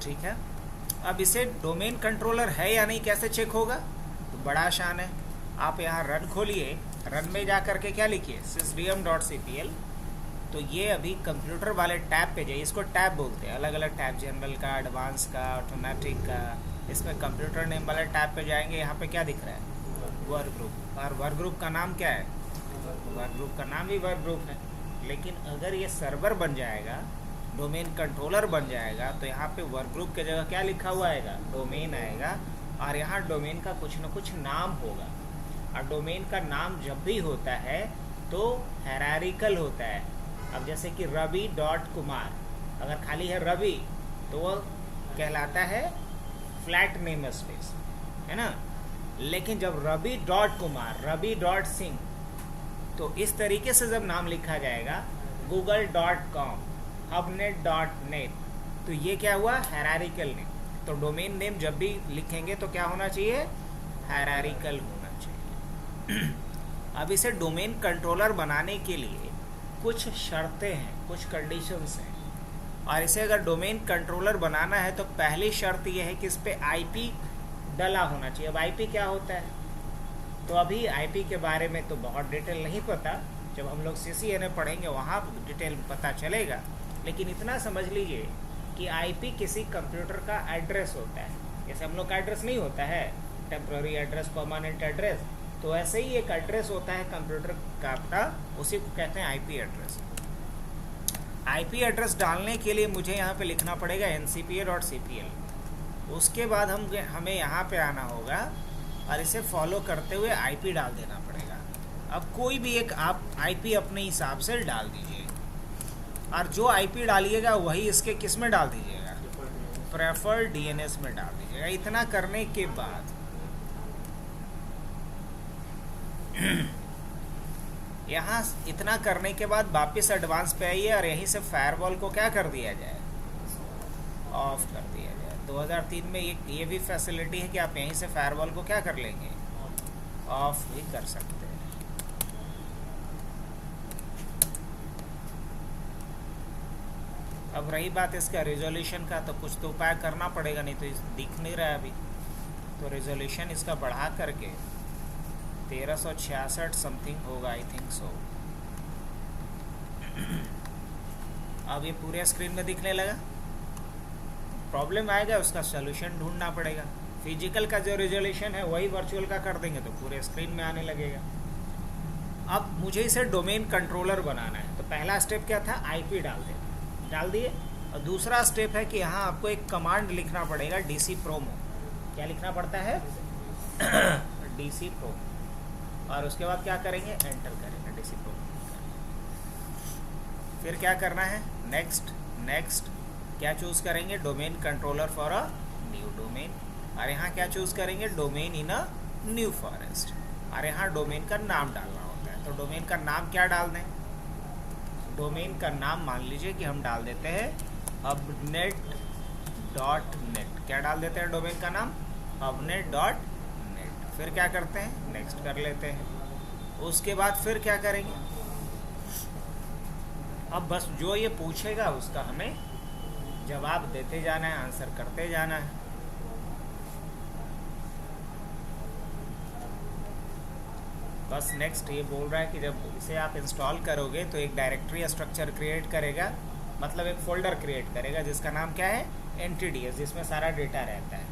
ठीक है। अब इसे डोमेन कंट्रोलर है या नहीं कैसे चेक होगा? तो बड़ा आसान है, आप यहाँ रन खोलिए, रन में जा करके क्या लिखिए sysdm.cpl। तो ये अभी कंप्यूटर वाले टैब पे जाइए, इसको टैब बोलते हैं, अलग अलग टैब, जनरल का, एडवांस का, ऑटोमेटिक का। इसमें कंप्यूटर नेम वाले टैब पे जाएंगे, यहाँ पे क्या दिख रहा है? Work group. और वर्क ग्रुप का नाम क्या है? वर्क ग्रुप का नाम भी वर्क ग्रुप है। लेकिन अगर ये सर्वर बन जाएगा, डोमेन कंट्रोलर बन जाएगा, तो यहाँ पे वर्क ग्रुप के जगह क्या लिखा हुआ आएगा? डोमेन आएगा। और यहाँ डोमेन का कुछ न कुछ नाम होगा। और डोमेन का नाम जब भी होता है तो हायरार्किकल होता है। अब जैसे कि ravi.kumar, अगर खाली है रवि तो वो कहलाता है फ्लैट नेम स्पेस, है ना। लेकिन जब ravi.kumar, ravi.singh, तो इस तरीके से जब नाम लिखा जाएगा, google.com, hubnet.net, तो ये क्या हुआ? Hierarchical name. तो डोमेन नेम जब भी लिखेंगे तो क्या होना चाहिए? हायरार्किकल होना चाहिए। अब इसे डोमेन कंट्रोलर बनाने के लिए कुछ शर्तें हैं, कुछ कंडीशंस हैं। और इसे अगर डोमेन कंट्रोलर बनाना है तो पहली शर्त यह है कि इस पर आईपी डला होना चाहिए। अब आईपी क्या होता है? तो अभी आईपी के बारे में तो बहुत डिटेल नहीं पता, जब हम लोग CCNA पढ़ेंगे वहाँ डिटेल पता चलेगा। लेकिन इतना समझ लीजिए कि आईपी किसी कंप्यूटर का एड्रेस होता है। जैसे हम लोग का एड्रेस नहीं होता है, टेम्पररी एड्रेस, परमानेंट एड्रेस, तो ऐसे ही एक एड्रेस होता है कंप्यूटर का अपना, उसी को कहते हैं आईपी एड्रेस। आईपी एड्रेस डालने के लिए मुझे यहाँ पे लिखना पड़ेगा ncpa.cpl। उसके बाद हमें यहाँ पे आना होगा और इसे फॉलो करते हुए आईपी डाल देना पड़ेगा। अब कोई भी एक आप आईपी अपने हिसाब से डाल दीजिए, और जो आईपी डालिएगा वही इसके किस में डाल दीजिएगा? प्रेफर्ड DNS में डाल दीजिएगा। इतना करने के बाद यहाँ इतना करने के बाद वापस एडवांस पे आइए और यहीं से फायरवॉल को क्या कर दिया जाए? ऑफ कर दिया जाए। 2003 में ये भी फैसिलिटी है कि आप यहीं से फायरवॉल को क्या कर लेंगे? ऑफ भी कर सकते हैं। अब रही बात इसका रेजोल्यूशन का, तो कुछ तो उपाय करना पड़ेगा, नहीं तो दिख नहीं रहा है अभी। तो रेजोल्यूशन इसका बढ़ा करके 1366 समथिंग होगा, आई थिंक सो। अब ये पूरे स्क्रीन में दिखने लगा। प्रॉब्लम आएगा, उसका सोल्यूशन ढूंढना पड़ेगा। फिजिकल का जो रेजोल्यूशन है वही वर्चुअल का कर देंगे तो पूरे स्क्रीन में आने लगेगा। अब मुझे इसे डोमेन कंट्रोलर बनाना है, तो पहला स्टेप क्या था? आईपी डाल देना, डाल दिए। और दूसरा स्टेप है कि यहाँ आपको एक कमांड लिखना पड़ेगा, dcpromo। क्या लिखना पड़ता है? dcpromo। और उसके बाद क्या करेंगे? एंटर करेंगे dcpromo। फिर क्या करना है? नेक्स्ट। नेक्स्ट क्या चूज़ करेंगे? Domain controller for a new domain. और यहाँ क्या चूज़ करेंगे? Domain in a new forest. और यहाँ डोमेन का नाम डालना होता है। तो डोमेन का नाम क्या डाल दें? डोमेन का नाम मान लीजिए कि हम डाल देते हैं hubnet.net। क्या डाल देते हैं डोमेन का नाम? hubnet.net। फिर क्या करते हैं? नेक्स्ट कर लेते हैं। उसके बाद फिर क्या करेंगे? अब बस जो ये पूछेगा उसका हमें जवाब देते जाना है, आंसर करते जाना है। बस नेक्स्ट ये बोल रहा है कि जब इसे आप इंस्टॉल करोगे तो एक डायरेक्टरी स्ट्रक्चर क्रिएट करेगा, मतलब एक फोल्डर क्रिएट करेगा जिसका नाम क्या है? NTDS, जिसमें सारा डेटा रहता है।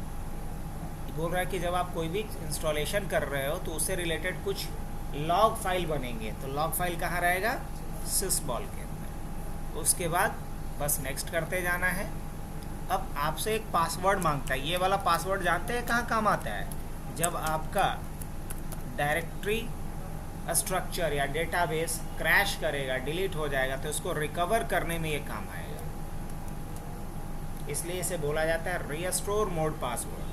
बोल रहा है कि जब आप कोई भी इंस्टॉलेशन कर रहे हो तो उससे रिलेटेड कुछ लॉग फाइल बनेंगे। तो लॉग फाइल कहाँ रहेगा? sysball के अंदर। उसके बाद बस नेक्स्ट करते जाना है। अब आपसे एक पासवर्ड मांगता है। ये वाला पासवर्ड जानते हैं कहाँ काम आता है? जब आपका डायरेक्टरी स्ट्रक्चर या डेटाबेस क्रैश करेगा, डिलीट हो जाएगा, तो इसको रिकवर करने में ये काम आएगा। इसलिए इसे बोला जाता है रीस्टोर मोड पासवर्ड।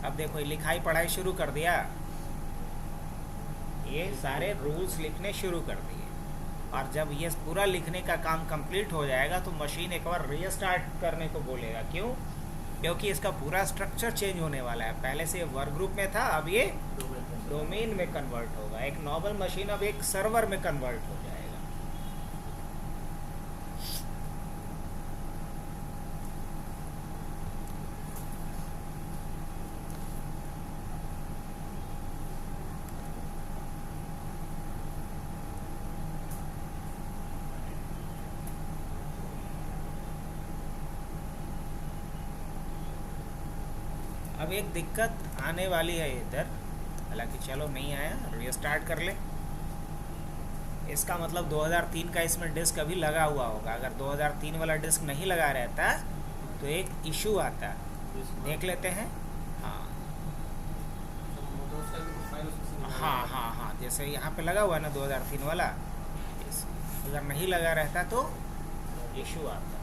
अब देखो लिखाई पढ़ाई शुरू कर दिया, ये सारे रूल्स लिखने शुरू कर दिए। और जब ये पूरा लिखने का काम कंप्लीट हो जाएगा तो मशीन एक बार रीस्टार्ट करने को बोलेगा। क्यों? क्योंकि इसका पूरा स्ट्रक्चर चेंज होने वाला है। पहले से ये वर्क ग्रुप में था, अब ये डोमेन में कन्वर्ट होगा। एक नॉर्मल मशीन अब एक सर्वर में कन्वर्ट हो जाएगा। अब एक दिक्कत आने वाली है इधर, हालांकि चलो नहीं आया, रीस्टार्ट कर ले। इसका मतलब 2003 का इसमें डिस्क अभी लगा हुआ होगा। अगर 2003 वाला डिस्क नहीं लगा रहता तो एक इशू आता, देख लेते हैं। हाँ हाँ हाँ हाँ, जैसे यहाँ पे लगा हुआ है ना 2003 वाला, अगर नहीं लगा रहता तो इशू आता।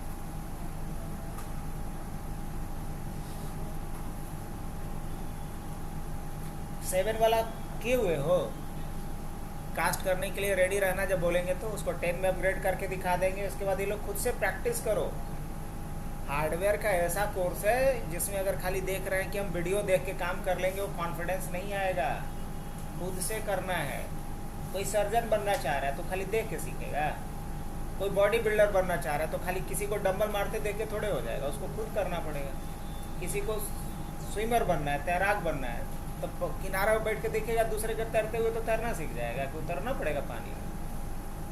सेवन वाला किए हुए हो, कास्ट करने के लिए रेडी रहना। जब बोलेंगे तो उसको 10 में अपग्रेड करके दिखा देंगे। उसके बाद ये लोग खुद से प्रैक्टिस करो। हार्डवेयर का ऐसा कोर्स है जिसमें अगर खाली देख रहे हैं कि हम वीडियो देख के काम कर लेंगे, वो कॉन्फिडेंस नहीं आएगा। खुद से करना है। कोई सर्जन बनना चाह रहा है तो खाली देख के सीखेगा। कोई बॉडी बिल्डर बनना चाह रहा है तो खाली किसी को डंबल मारते देख के थोड़े हो जाएगा, उसको खुद करना पड़ेगा। किसी को स्विमर बनना है, तैराक बनना है, तो किनारा पर बैठ के देखेगा दूसरे के तैरते हुए तो तैरना सीख जाएगा, कि उतरना पड़ेगा पानी में।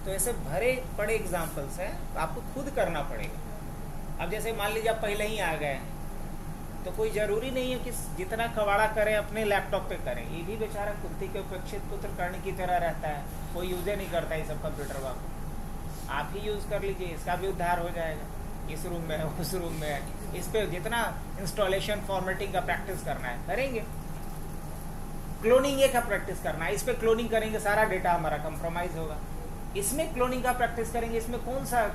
तो ऐसे भरे पड़े एग्जाम्पल्स हैं, तो आपको खुद करना पड़ेगा। अब जैसे मान लीजिए आप पहले ही आ गए, तो कोई ज़रूरी नहीं है कि जितना कवाड़ा करें अपने लैपटॉप पे करें। ये भी बेचारा कुंती के उपेक्षित पुत्र कर्ण की तरह रहता है, कोई यूज़ नहीं करता ये सब कंप्यूटर वाला। आप ही यूज़ कर लीजिए, इसका भी उद्धार हो जाएगा। इस रूम में है, उस रूम में है, इस पर जितना इंस्टॉलेशन फॉर्मेटिंग का प्रैक्टिस करना है करेंगे। क्लोनिंग का प्रैक्टिस करना है, इस पर क्लोनिंग करेंगे, सारा डेटा हमारा कंप्रोमाइज होगा। इसमें क्लोनिंग का प्रैक्टिस करेंगे, इसमें कौन सा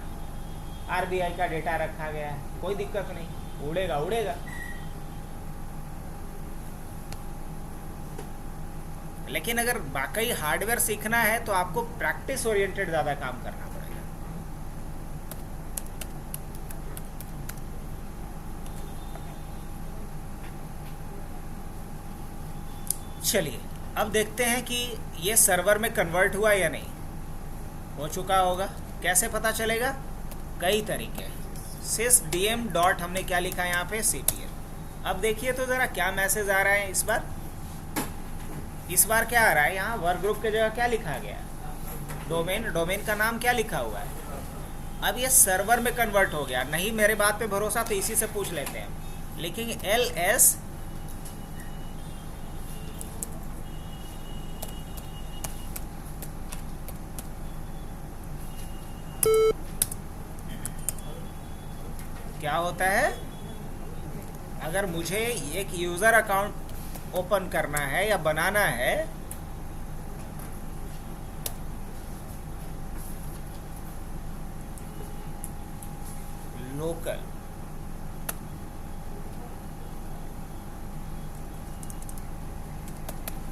आरबीआई का डेटा रखा गया है, कोई दिक्कत नहीं, उड़ेगा उड़ेगा। लेकिन अगर वाकई हार्डवेयर सीखना है तो आपको प्रैक्टिस ओरिएंटेड ज़्यादा काम करना पड़ेगा। चलिए अब देखते हैं कि ये सर्वर में कन्वर्ट हुआ या नहीं। हो चुका होगा, कैसे पता चलेगा? कई तरीके हैं। sysdm डॉट हमने क्या लिखा है यहाँ पे, cpl। अब देखिए तो ज़रा क्या मैसेज आ रहा है इस बार क्या आ रहा है यहाँ, वर्क ग्रुप के जगह क्या लिखा गया है, डोमेन का नाम क्या लिखा हुआ है। अब ये सर्वर में कन्वर्ट हो गया। नहीं मेरे बात पे भरोसा तो इसी से पूछ लेते हैं। लिखेंगे ls क्या होता है, अगर मुझे एक यूज़र अकाउंट ओपन करना है या बनाना है, लोकल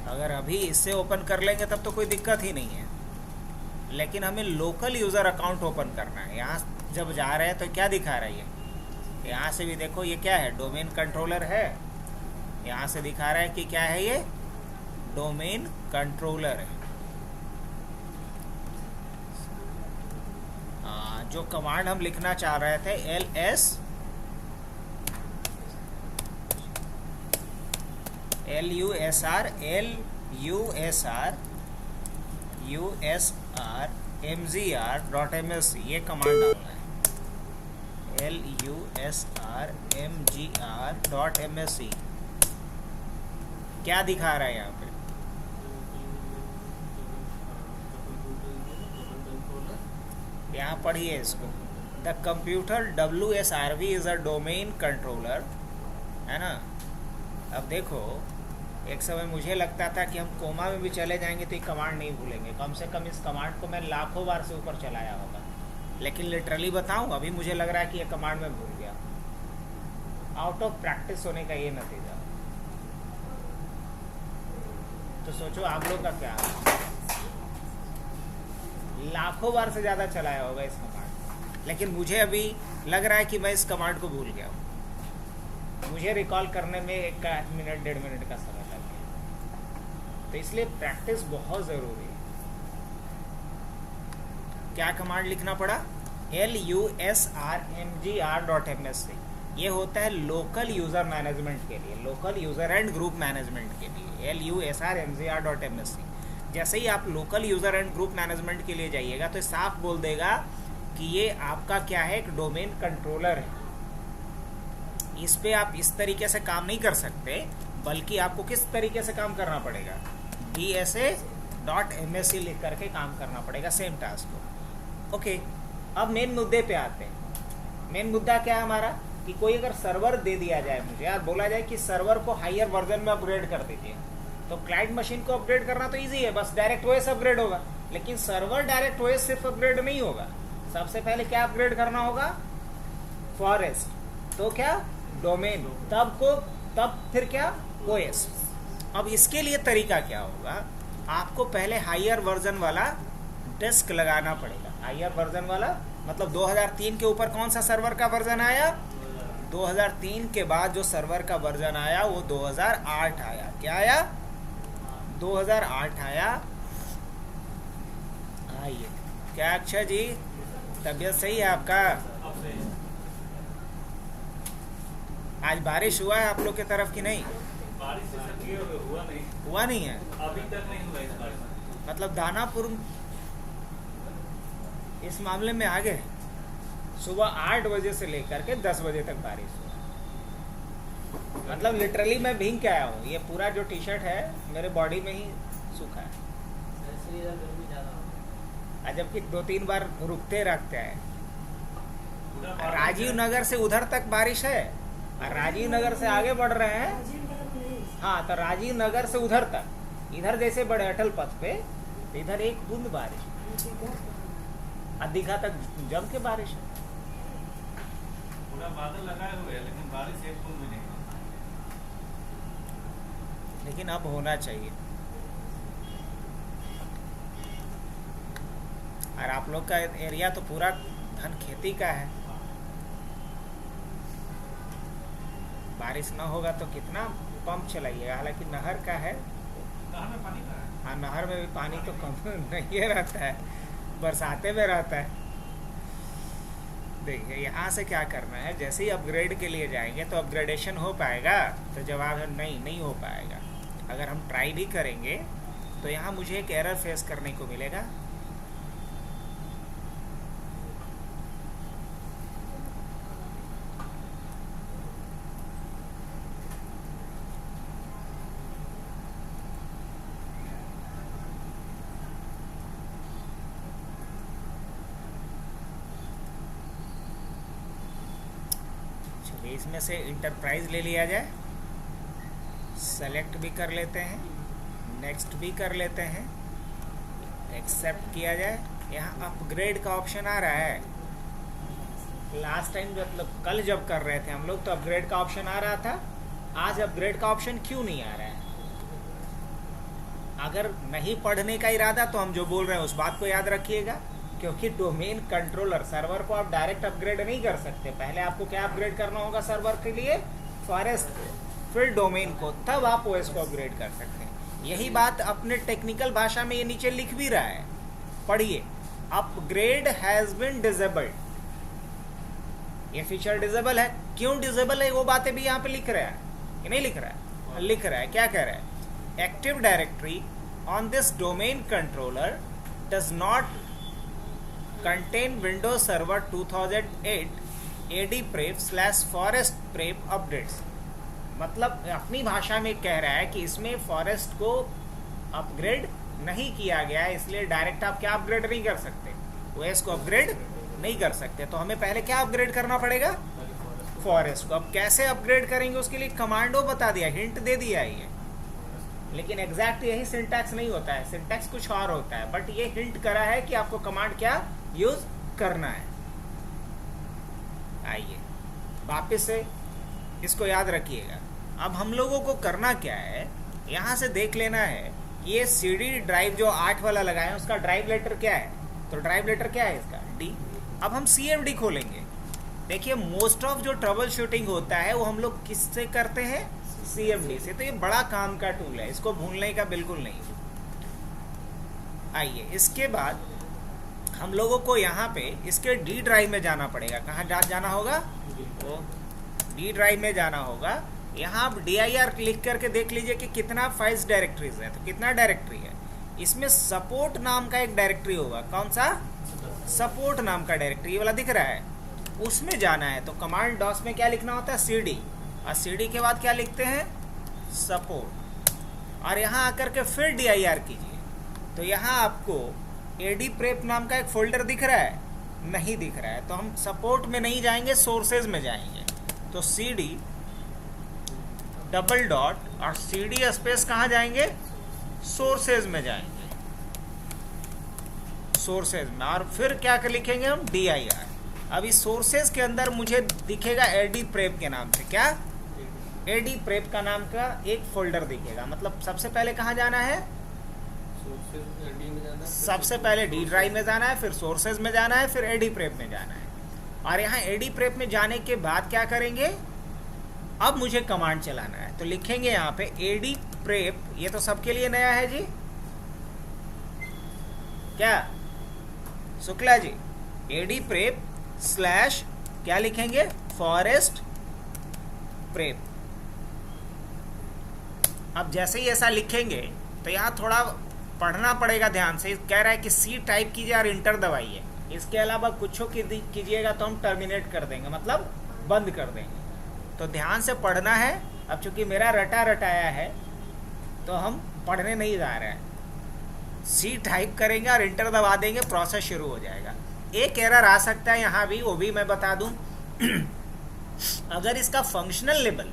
अगर अभी इससे ओपन कर लेंगे तब तो कोई दिक्कत ही नहीं है। लेकिन हमें लोकल यूज़र अकाउंट ओपन करना है। यहाँ जब जा रहे हैं तो क्या दिखा रही है, यहाँ से भी देखो ये क्या है, डोमेन कंट्रोलर है। यहाँ से दिखा रहा है कि क्या है, ये डोमेन कंट्रोलर है। जो कमांड हम लिखना चाह रहे थे ls mgr.msc ये कमांड डालना है। lusrmgr.msc क्या दिखा रहा है यहाँ पे, यहाँ पढ़िए इसको। The computer WSRV is a domain controller, है ना। अब देखो एक समय मुझे लगता था कि हम कोमा में भी चले जाएंगे तो ये कमांड नहीं भूलेंगे। कम से कम इस कमांड को मैं लाखों बार से ऊपर चलाया होगा, लेकिन लिटरली बताऊँ अभी मुझे लग रहा है कि ये कमांड मैं भूल गया। आउट ऑफ प्रैक्टिस होने का ये नतीजा। तो सोचो आप लोग का क्या, लाखों बार से ज़्यादा चलाया होगा इस कमांड, लेकिन मुझे अभी लग रहा है कि मैं इस कमांड को भूल गया हूँ। मुझे रिकॉल करने में 1 मिनट 1.5 मिनट का समय लग गया। तो इसलिए प्रैक्टिस बहुत ज़रूरी है। क्या कमांड लिखना पड़ा, lusrmgr.msc। ये होता है लोकल यूज़र मैनेजमेंट के लिए, local user and group management के लिए, lusrmgr.msc। जैसे ही आप local user and group management के लिए जाइएगा तो साफ बोल देगा कि ये आपका क्या है, एक डोमेन कंट्रोलर है। इस पे आप इस तरीके से काम नहीं कर सकते, बल्कि आपको किस तरीके से काम करना पड़ेगा, DSA.MSc लिख करके काम करना पड़ेगा सेम टास्क को। ओके, अब मेन मुद्दे पे आते हैं। मेन मुद्दा क्या है हमारा कि कोई अगर सर्वर दे दिया जाए मुझे, यार बोला जाए कि सर्वर को हायर वर्जन में अपग्रेड कर दीजिए, तो क्लाइंट मशीन को अपग्रेड करना तो इजी है, बस डायरेक्ट ओएस अपग्रेड होगा। लेकिन सर्वर डायरेक्ट ओएस सिर्फ अपग्रेड नहीं होगा, सबसे पहले क्या अपग्रेड करना होगा, फॉरेस्ट, तो क्या डोमेन, तब फिर क्या ओएस। अब इसके लिए तरीका क्या होगा, आपको पहले हायर वर्जन वाला डिस्क लगाना पड़ेगा। हायर वर्जन वाला मतलब 2003 के ऊपर कौन सा सर्वर का वर्जन आया, 2003 के बाद जो सर्वर का वर्जन आया वो 2008 आया। क्या आया, 2008 आया। आइए, क्या अक्षय जी तबीयत सही है आपका? आज बारिश हुआ है आप लोग की तरफ की नहीं? बारिश हुआ नहीं है अभी तक नहीं हुआ इस बारिश। मतलब दानापुर इस मामले में आगे है। सुबह 8 बजे से लेकर के 10 बजे तक बारिश हुआ, मतलब लिटरली मैं भीग के आया हूँ। ये पूरा जो टी शर्ट है मेरे बॉडी में ही सूखा है, जबकि 2-3 बार रुकते रखते हैं। राजीव नगर से उधर तक बारिश है और राजीव नगर से आगे बढ़ रहे हैं। हाँ, तो राजीव नगर से उधर तक, इधर जैसे बड़े अटल पथ पे, इधर एक बूंद बारिश, दीघा तक जम के बारिश है। पूरा बादल लगाए हुए है लेकिन बारिश एक बूंद भी नहीं। लेकिन अब होना चाहिए। और आप लोग का एरिया तो पूरा धन खेती का है, बारिश ना होगा तो कितना पंप चलाइएगा। हालांकि नहर का है, नहर में पानी का है। हाँ, नहर में भी पानी तो कम नहीं रहता है, बरसाते में रहता है। देखिए यहाँ से क्या करना है, जैसे ही अपग्रेड के लिए जाएंगे तो अपग्रेडेशन हो पाएगा, तो जवाब है नहीं हो पाएगा। अगर हम ट्राई भी करेंगे तो यहाँ मुझे एक एरर फेस करने को मिलेगा। इसमें से इंटरप्राइज ले लिया जाए, सेलेक्ट भी कर लेते हैं, नेक्स्ट भी कर लेते हैं, एक्सेप्ट किया जाए। यहाँ अपग्रेड का ऑप्शन आ रहा है। लास्ट टाइम मतलब कल जब कर रहे थे हम लोग तो अपग्रेड का ऑप्शन आ रहा था, आज अपग्रेड का ऑप्शन क्यों नहीं आ रहा है? अगर नहीं पढ़ने का इरादा तो हम जो बोल रहे हैं उस बात को याद रखिएगा, क्योंकि डोमेन कंट्रोलर सर्वर को आप डायरेक्ट अपग्रेड नहीं कर सकते। पहले आपको क्या अपग्रेड करना होगा सर्वर के लिए, फॉरेस्ट, फिर डोमेन को, तब आप ओएस को अपग्रेड कर सकते हैं। यही बात अपने टेक्निकल भाषा में ये नीचे लिख भी रहा है, पढ़िए, अपग्रेड हैज बीन डिसेबल्ड। ये फीचर डिसेबल है, क्यों डिसेबल है वो बातें भी यहाँ पे लिख रहा है कि नहीं लिख रहा है? लिख रहा है। क्या कह रहा है, active directory on this domain controller does not contain Windows Server 2008 AD prep /forest prep updates। मतलब अपनी भाषा में कह रहा है कि इसमें फॉरेस्ट को अपग्रेड नहीं किया गया है, इसलिए डायरेक्ट आप क्या अपग्रेड नहीं कर सकते, ओएस को अपग्रेड नहीं कर सकते। तो हमें पहले क्या अपग्रेड करना पड़ेगा, फॉरेस्ट को। अब कैसे अपग्रेड करेंगे उसके लिए कमांडो बता दिया, हिंट दे दिया है ये, लेकिन एग्जैक्ट यही सिंटैक्स नहीं होता है, सिंटैक्स कुछ और होता है, बट ये हिंट करा है कि आपको कमांड क्या यूज करना है। आइए वापस से इसको याद रखिएगा। अब हम लोगों को करना क्या है, यहाँ से देख लेना है कि ये CD ड्राइव जो 8 वाला लगाए उसका ड्राइव लेटर क्या है। तो ड्राइव लेटर क्या है इसका, D। अब हम CMD खोलेंगे। देखिए मोस्ट ऑफ जो ट्रबल शूटिंग होता है वो हम लोग किससे करते हैं, CMD से। तो ये बड़ा काम का टूल है, इसको भूलने का बिल्कुल नहीं। आइए इसके बाद हम लोगों को यहाँ पे इसके D ड्राइव में जाना पड़ेगा। कहाँ जाना होगा, वो D ड्राइव में जाना होगा। यहाँ आप dir क्लिक करके देख लीजिए कि कितना फाइल्स डायरेक्टरीज है। तो कितना डायरेक्टरी है, इसमें सपोर्ट नाम का एक डायरेक्टरी होगा। कौन सा, सपोर्ट नाम का डायरेक्टरी, ये वाला दिख रहा है। उसमें जाना है तो कमांड डॉस में क्या लिखना होता है, cd, और cd के बाद क्या लिखते हैं, सपोर्ट, और यहाँ आकर के फिर dir कीजिए। तो यहाँ आपको adprep नाम का एक फोल्डर दिख रहा है, नहीं दिख रहा है, तो हम सपोर्ट में नहीं जाएंगे, सोर्सेज में जाएंगे। तो cd डबल डॉट और cd स्पेस कहाँ जाएंगे, सोर्सेज में जाएंगे, सोर्सेज में, और फिर क्या कर लिखेंगे हम, dir। अभी सोर्सेज के अंदर मुझे दिखेगा adprep के नाम से, क्या, adprep का नाम का एक फोल्डर दिखेगा। मतलब सबसे पहले कहाँ जाना है, सबसे पहले डी ड्राइव में जाना है, फिर सोर्सेज में जाना है, फिर adprep में जाना है। और यहाँ adprep में जाने के बाद क्या करेंगे, अब मुझे कमांड चलाना है, तो लिखेंगे यहाँ पे adprep, ये तो सबके लिए नया है जी, क्या शुक्ला जी, adprep स्लैश क्या लिखेंगे, फॉरेस्ट प्रेप। अब जैसे ही ऐसा लिखेंगे तो यहाँ थोड़ा पढ़ना पड़ेगा ध्यान से। कह रहा है कि सी टाइप कीजिए और इंटर दबाइए, इसके अलावा कुछ कीजिएगा तो हम टर्मिनेट कर देंगे, मतलब बंद कर देंगे। तो ध्यान से पढ़ना है। अब चूंकि मेरा रटा रटाया है तो हम पढ़ने नहीं जा रहे हैं, सी टाइप करेंगे और इंटर दबा देंगे, प्रोसेस शुरू हो जाएगा। एक एरर आ सकता है यहाँ भी, वो भी मैं बता दूं। अगर इसका फंक्शनल लेवल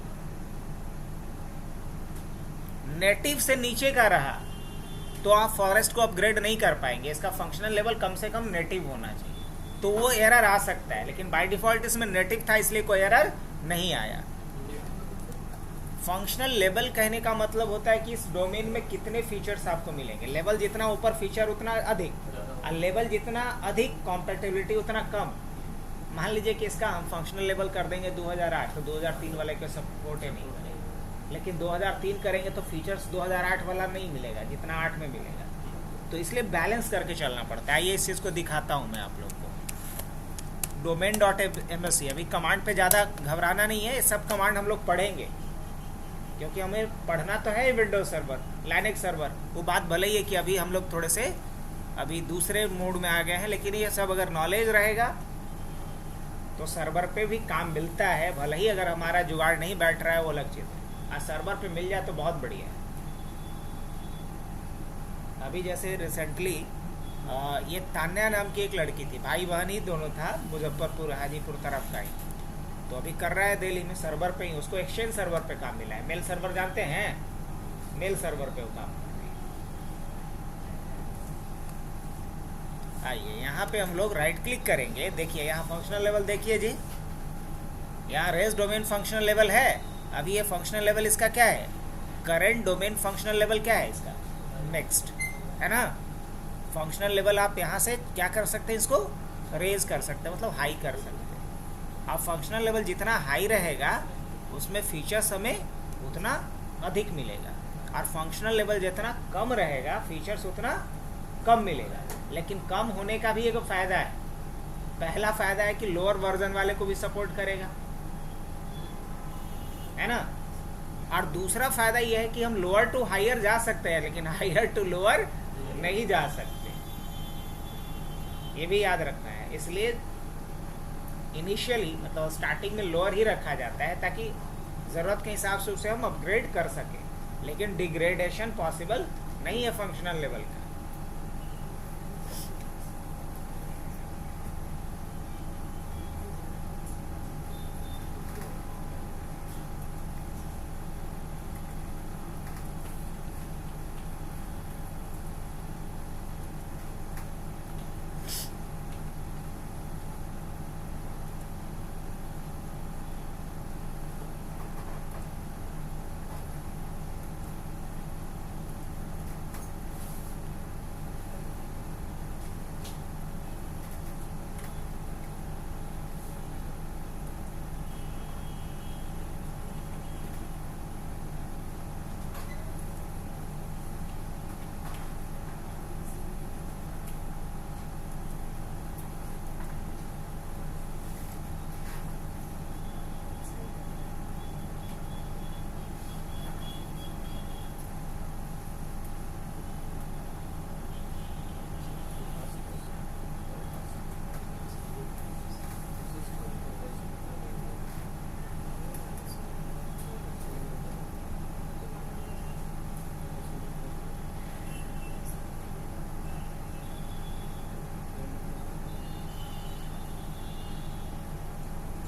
नेटिव से नीचे का रहा तो आप फॉरेस्ट को अपग्रेड नहीं कर पाएंगे, इसका फंक्शनल लेवल कम से कम नेटिव होना चाहिए, तो वो एरर आ सकता है। लेकिन बाय डिफॉल्ट इसमें नेटिव था, इसलिए कोई एरर नहीं आया। फंक्शनल लेवल कहने का मतलब होता है कि इस डोमेन में कितने फीचर्स आपको मिलेंगे। लेवल जितना ऊपर फीचर उतना अधिक, और लेवल जितना अधिक कॉम्पेटिबिलिटी उतना कम। मान लीजिए कि इसका हम फंक्शनल लेवल कर देंगे 2008, तो 2003 वाले के सपोर्ट ही नहीं करेगा, लेकिन 2003 करेंगे तो फीचर्स 2008 वाला नहीं मिलेगा जितना 8 में मिलेगा। तो इसलिए बैलेंस करके चलना पड़ता है। आइए इस चीज़ को दिखाता हूँ मैं आप लोग को। डोमेन डॉट MSC, अभी कमांड पे ज़्यादा घबराना नहीं है, ये सब कमांड हम लोग पढ़ेंगे क्योंकि हमें पढ़ना तो है विंडोज सर्वर, लाइनेक्स सर्वर। वो बात भले ही है कि अभी हम लोग थोड़े से अभी दूसरे मोड में आ गए हैं, लेकिन ये सब अगर नॉलेज रहेगा तो सर्वर पे भी काम मिलता है। भले ही अगर हमारा जुगाड़ नहीं बैठ रहा है वो अलग चीज़ है, और सर्वर पे मिल जाए तो बहुत बढ़िया है। अभी जैसे रिसेंटली ये तान्या नाम की एक लड़की थी, भाई बहन ही दोनों था, मुजफ्फरपुर हाजीपुर तरफ का ही, तो अभी कर रहा है दिल्ली में सर्वर पे ही। उसको एक्सचेंज सर्वर पे काम मिला है। मेल सर्वर जानते हैं, मेल सर्वर पे वो काम करती है। आइए यहाँ पे हम लोग राइट क्लिक करेंगे, देखिए यहाँ फंक्शनल लेवल देखिए जी, यहाँ रेस डोमेन फंक्शनल लेवल है। अभी ये फंक्शनल लेवल इसका क्या है, करेंट डोमेन फंक्शनल लेवल क्या है इसका, नेक्स्ट है ना। फंक्शनल लेवल आप यहाँ से क्या कर सकते हैं, इसको रेज कर सकते हैं, मतलब हाई कर सकते हैं। अब फंक्शनल लेवल जितना हाई रहेगा उसमें फीचर्स हमें उतना अधिक मिलेगा, और फंक्शनल लेवल जितना कम रहेगा फीचर्स उतना कम मिलेगा। लेकिन कम होने का भी एक फ़ायदा है। पहला फ़ायदा है कि लोअर वर्जन वाले को भी सपोर्ट करेगा, है ना। और दूसरा फ़ायदा यह है कि हम लोअर टू हायर जा सकते हैं, लेकिन हायर टू लोअर नहीं जा सकते, ये भी याद रखना है। इसलिए इनिशियली मतलब स्टार्टिंग में लोअर ही रखा जाता है ताकि ज़रूरत के हिसाब से उसे हम अपग्रेड कर सकें, लेकिन डिग्रेडेशन पॉसिबल नहीं है फंक्शनल लेवल का।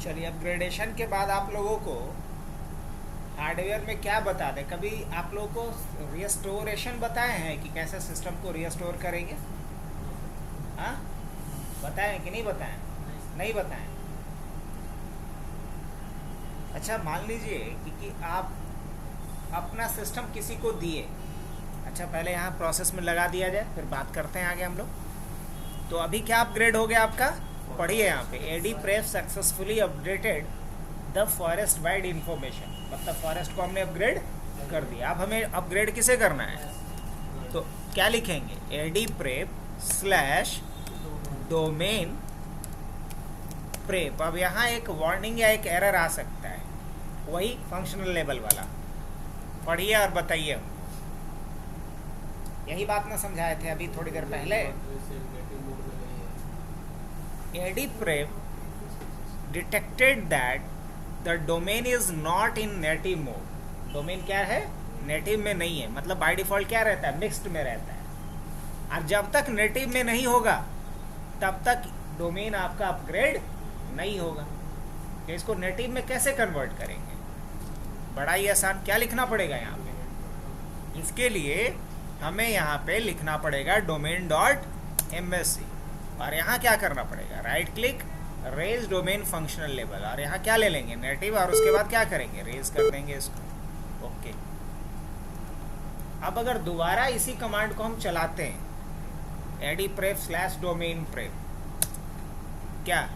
चलिए अपग्रेडेशन के बाद आप लोगों को हार्डवेयर में क्या बता दें, कभी आप लोगों को रिस्टोरेशन बताए हैं कि कैसे सिस्टम को रिस्टोर करेंगे? हाँ बताएं कि नहीं बताएं? नहीं बताएं। अच्छा मान लीजिए कि आप अपना सिस्टम किसी को दिए। अच्छा पहले यहाँ प्रोसेस में लगा दिया जाए, फिर बात करते हैं आगे हम लोग। तो अभी क्या अपग्रेड हो गया आपका? पढ़िए यहाँ पे, adprep successfully updated the forest wide information, मतलब फॉरेस्ट को हमने अपग्रेड कर दिया। अब हमें अपग्रेड किसे करना है? तो क्या लिखेंगे? AD prep slash domain prep. अब यहाँ एक वार्निंग या एक एरर आ सकता है, वही फंक्शनल लेवल वाला। पढ़िए और बताइए। यही बात ना समझाए थे अभी थोड़ी देर पहले। AD prep detected that the domain is not in native mode. Domain क्या है? नेटिव में नहीं है, मतलब बाय डिफॉल्ट क्या रहता है? मिक्स्ड में रहता है। और जब तक नेटिव में नहीं होगा तब तक डोमेन आपका अपग्रेड नहीं होगा। तो इसको नेटिव में कैसे कन्वर्ट करेंगे? बड़ा ही आसान। क्या लिखना पड़ेगा यहाँ पे? इसके लिए हमें यहाँ पे लिखना पड़ेगा डोमेन डॉट एमएससी, और यहाँ क्या करना पड़ेगा? Right click, raise domain functional level, और यहाँ क्या ले लेंगे? नेटिव, और उसके बाद क्या करेंगे? रेज कर देंगे इसको। ओके। अब अगर दोबारा इसी कमांड को हम चलाते हैं, AD prep slash domain prep, क्या?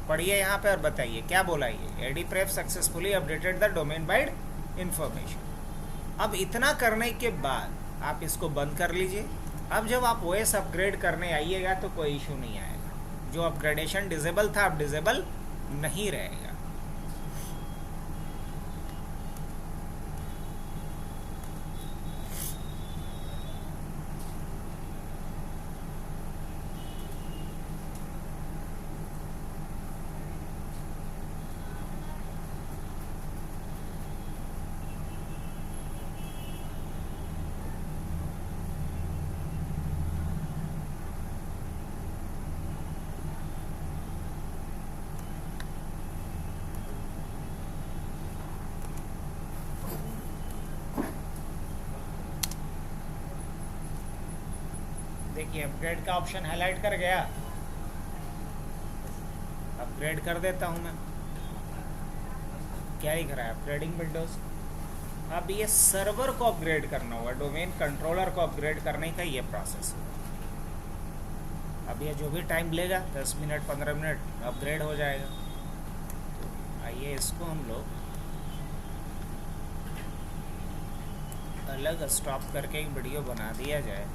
पढ़िए यहाँ पे और बताइए क्या बोला ये? AD prep successfully updated the domain wide information. अब इतना करने के बाद आप इसको बंद कर लीजिए। अब जब आप ओएस अपग्रेड करने आइएगा तो कोई इशू नहीं आएगा। जो अपग्रेडेशन डिसेबल था अब डिसेबल नहीं रहेगा। देखिए अपग्रेड का ऑप्शन हाईलाइट कर गया। अपग्रेड कर देता हूं मैं। क्या लिख रहा है? Upgrading Windows. अब ये सर्वर को अपग्रेड करना होगा, डोमेन कंट्रोलर को अपग्रेड करने का ये प्रोसेस है। अब ये जो भी टाइम लेगा 10 मिनट 15 मिनट अपग्रेड हो जाएगा। तो आइए इसको हम लोग अलग स्टॉप करके एक वीडियो बना दिया जाए।